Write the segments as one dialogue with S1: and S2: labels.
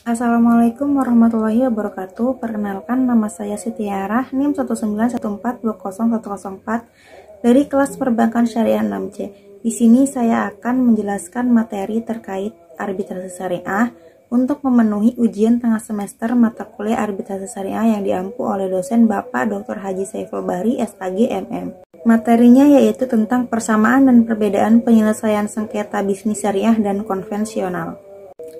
S1: Assalamualaikum warahmatullahi wabarakatuh. Perkenalkan, nama saya Siti Yarah, NIM 191420104 dari kelas Perbankan Syariah 6C. Di sini saya akan menjelaskan materi terkait arbitrase syariah untuk memenuhi ujian tengah semester mata kuliah arbitrase syariah yang diampu oleh dosen Bapak Dr. Haji Saiful Bahri, SAG, MM. Materinya yaitu tentang persamaan dan perbedaan penyelesaian sengketa bisnis syariah dan konvensional.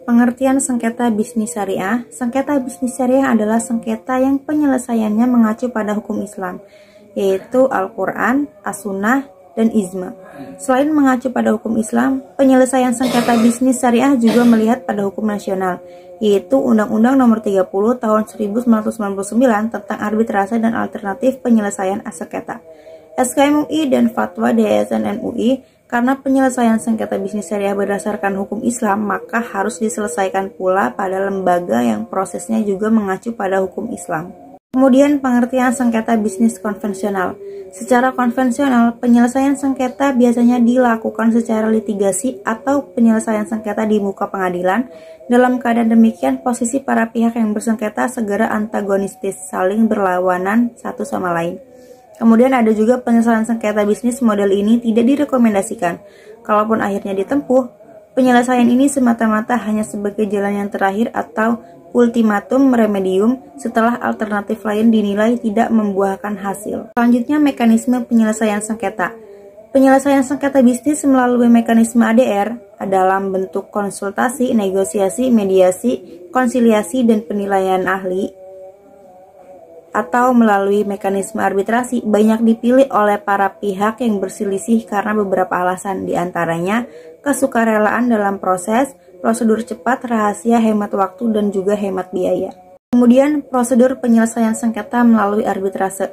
S1: Pengertian sengketa bisnis syariah. Sengketa bisnis syariah adalah sengketa yang penyelesaiannya mengacu pada hukum Islam, yaitu Al-Quran, As-Sunnah, dan Ijma. Selain mengacu pada hukum Islam, penyelesaian sengketa bisnis syariah juga melihat pada hukum nasional, yaitu Undang-Undang Nomor 30 Tahun 1999 tentang arbitrase dan alternatif penyelesaian sengketa, SK MUI dan Fatwa DSN MUI. Karena penyelesaian sengketa bisnis syariah berdasarkan hukum Islam, maka harus diselesaikan pula pada lembaga yang prosesnya juga mengacu pada hukum Islam. Kemudian pengertian sengketa bisnis konvensional. Secara konvensional, penyelesaian sengketa biasanya dilakukan secara litigasi atau penyelesaian sengketa di muka pengadilan. Dalam keadaan demikian, posisi para pihak yang bersengketa segera antagonistis, saling berlawanan satu sama lain. Kemudian ada juga penyelesaian sengketa bisnis model ini tidak direkomendasikan. Kalaupun akhirnya ditempuh, penyelesaian ini semata-mata hanya sebagai jalan yang terakhir atau ultimatum remedium setelah alternatif lain dinilai tidak membuahkan hasil. Selanjutnya, mekanisme penyelesaian sengketa. Penyelesaian sengketa bisnis melalui mekanisme ADR dalam bentuk konsultasi, negosiasi, mediasi, konsiliasi, dan penilaian ahli, atau melalui mekanisme arbitrasi banyak dipilih oleh para pihak yang berselisih karena beberapa alasan, diantaranya kesukarelaan dalam proses, prosedur cepat, rahasia, hemat waktu, dan juga hemat biaya. Kemudian prosedur penyelesaian sengketa melalui arbitrase.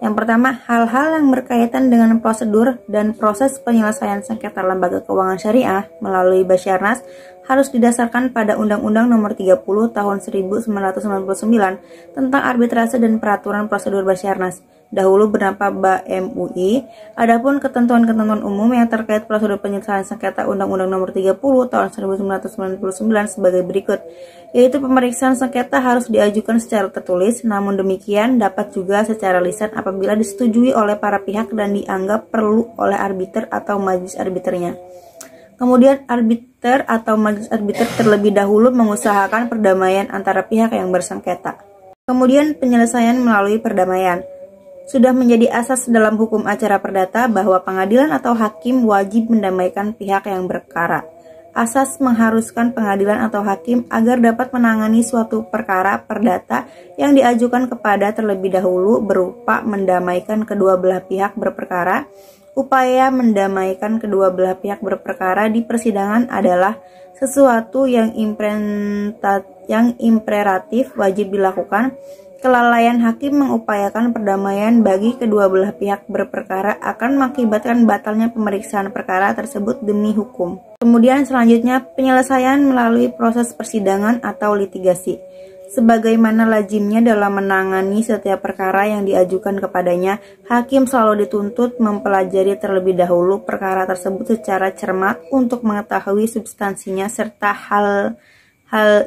S1: Yang pertama, hal-hal yang berkaitan dengan prosedur dan proses penyelesaian sengketa lembaga keuangan syariah melalui Basyarnas harus didasarkan pada Undang-Undang Nomor 30 Tahun 1999 tentang arbitrase dan peraturan prosedur Basyarnas, dahulu bernama BAM-UI. Adapun ketentuan-ketentuan umum yang terkait prosedur penyelesaian sengketa Undang-Undang Nomor 30 Tahun 1999 sebagai berikut, yaitu pemeriksaan sengketa harus diajukan secara tertulis, namun demikian dapat juga secara lisan apabila disetujui oleh para pihak dan dianggap perlu oleh arbiter atau majelis arbiternya. Kemudian arbiter atau majelis arbiter terlebih dahulu mengusahakan perdamaian antara pihak yang bersengketa. Kemudian penyelesaian melalui perdamaian. Sudah menjadi asas dalam hukum acara perdata bahwa pengadilan atau hakim wajib mendamaikan pihak yang berperkara. Asas mengharuskan pengadilan atau hakim agar dapat menangani suatu perkara perdata yang diajukan kepada terlebih dahulu berupa mendamaikan kedua belah pihak berperkara. Upaya mendamaikan kedua belah pihak berperkara di persidangan adalah sesuatu yang imperatif wajib dilakukan. Kelalaian hakim mengupayakan perdamaian bagi kedua belah pihak berperkara akan mengakibatkan batalnya pemeriksaan perkara tersebut demi hukum. Kemudian selanjutnya, penyelesaian melalui proses persidangan atau litigasi. Sebagaimana lazimnya dalam menangani setiap perkara yang diajukan kepadanya, hakim selalu dituntut mempelajari terlebih dahulu perkara tersebut secara cermat untuk mengetahui substansinya serta hal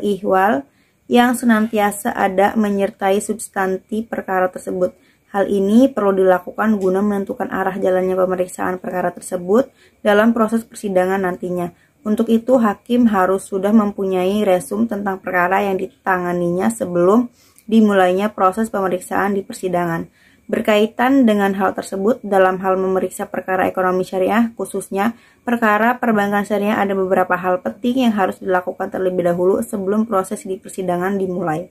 S1: ihwal yang senantiasa ada menyertai substansi perkara tersebut. Hal ini perlu dilakukan guna menentukan arah jalannya pemeriksaan perkara tersebut dalam proses persidangan nantinya. Untuk itu, hakim harus sudah mempunyai resum tentang perkara yang ditanganinya sebelum dimulainya proses pemeriksaan di persidangan. Berkaitan dengan hal tersebut, dalam hal memeriksa perkara ekonomi syariah, khususnya perkara perbankan syariah, ada beberapa hal penting yang harus dilakukan terlebih dahulu sebelum proses di persidangan dimulai.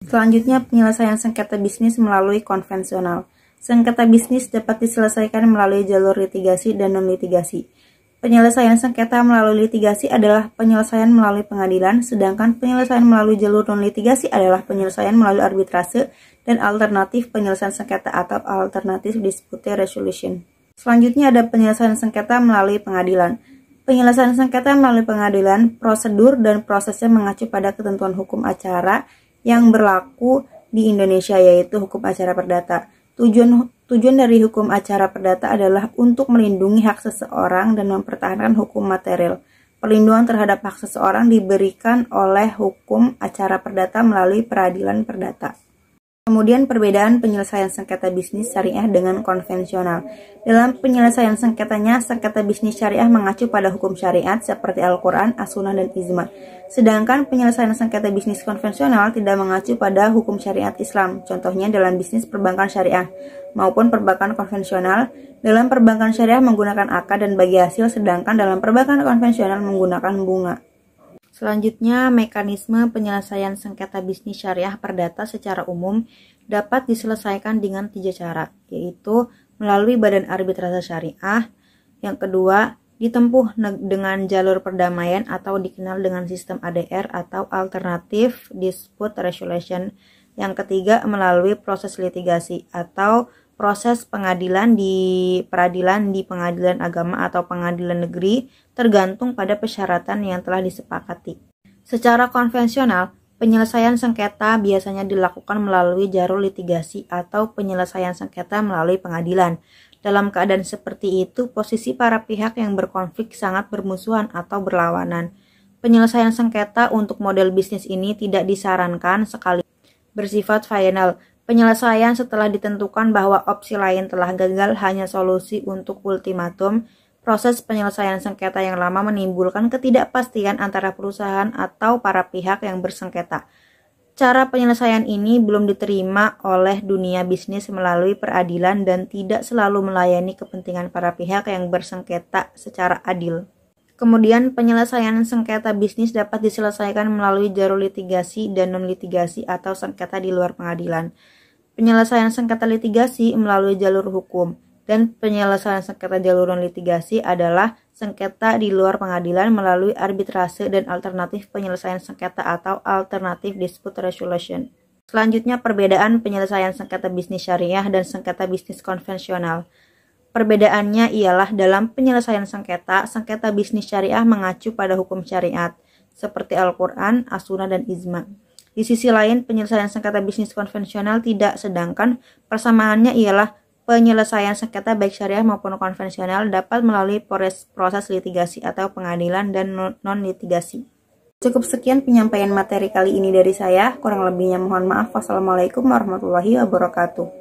S1: Selanjutnya, penyelesaian sengketa bisnis melalui konvensional. Sengketa bisnis dapat diselesaikan melalui jalur litigasi dan non-litigasi. Penyelesaian sengketa melalui litigasi adalah penyelesaian melalui pengadilan, sedangkan penyelesaian melalui jalur non-litigasi adalah penyelesaian melalui arbitrase dan alternatif penyelesaian sengketa atau alternatif dispute resolution. Selanjutnya ada penyelesaian sengketa melalui pengadilan. Penyelesaian sengketa melalui pengadilan, prosedur dan prosesnya mengacu pada ketentuan hukum acara yang berlaku di Indonesia, yaitu hukum acara perdata. Tujuan dari hukum acara perdata adalah untuk melindungi hak seseorang dan mempertahankan hukum material. Perlindungan terhadap hak seseorang diberikan oleh hukum acara perdata melalui peradilan perdata. Kemudian perbedaan penyelesaian sengketa bisnis syariah dengan konvensional. Dalam penyelesaian sengketanya, sengketa bisnis syariah mengacu pada hukum syariat seperti Al-Quran, As-Sunnah, dan Ijma. Sedangkan penyelesaian sengketa bisnis konvensional tidak mengacu pada hukum syariat Islam. Contohnya dalam bisnis perbankan syariah maupun perbankan konvensional. Dalam perbankan syariah menggunakan akad dan bagi hasil, sedangkan dalam perbankan konvensional menggunakan bunga. Selanjutnya, mekanisme penyelesaian sengketa bisnis syariah perdata secara umum dapat diselesaikan dengan 3 cara, yaitu melalui badan arbitrase syariah. Yang kedua, ditempuh dengan jalur perdamaian atau dikenal dengan sistem ADR atau Alternative Dispute Resolution. Yang ketiga, melalui proses litigasi atau proses pengadilan di pengadilan agama atau pengadilan negeri, tergantung pada persyaratan yang telah disepakati. Secara konvensional, penyelesaian sengketa biasanya dilakukan melalui jalur litigasi atau penyelesaian sengketa melalui pengadilan. Dalam keadaan seperti itu, posisi para pihak yang berkonflik sangat bermusuhan atau berlawanan. Penyelesaian sengketa untuk model bisnis ini tidak disarankan sekali bersifat final. Penyelesaian setelah ditentukan bahwa opsi lain telah gagal hanya solusi untuk ultimatum. Proses penyelesaian sengketa yang lama menimbulkan ketidakpastian antara perusahaan atau para pihak yang bersengketa. Cara penyelesaian ini belum diterima oleh dunia bisnis melalui peradilan dan tidak selalu melayani kepentingan para pihak yang bersengketa secara adil. Kemudian penyelesaian sengketa bisnis dapat diselesaikan melalui jalur litigasi dan non-litigasi atau sengketa di luar pengadilan. Penyelesaian sengketa litigasi melalui jalur hukum, dan penyelesaian sengketa jalur non-litigasi adalah sengketa di luar pengadilan melalui arbitrase dan alternatif penyelesaian sengketa atau Alternative Dispute Resolution. Selanjutnya, perbedaan penyelesaian sengketa bisnis syariah dan sengketa bisnis konvensional. Perbedaannya ialah dalam penyelesaian sengketa bisnis syariah mengacu pada hukum syariat, seperti Al-Quran, As-Sunnah, dan Ijma. Di sisi lain, penyelesaian sengketa bisnis konvensional tidak, sedangkan persamaannya ialah penyelesaian sengketa baik syariah maupun konvensional dapat melalui proses litigasi atau pengadilan dan non-litigasi. Cukup sekian penyampaian materi kali ini dari saya, kurang lebihnya mohon maaf. Wassalamualaikum warahmatullahi wabarakatuh.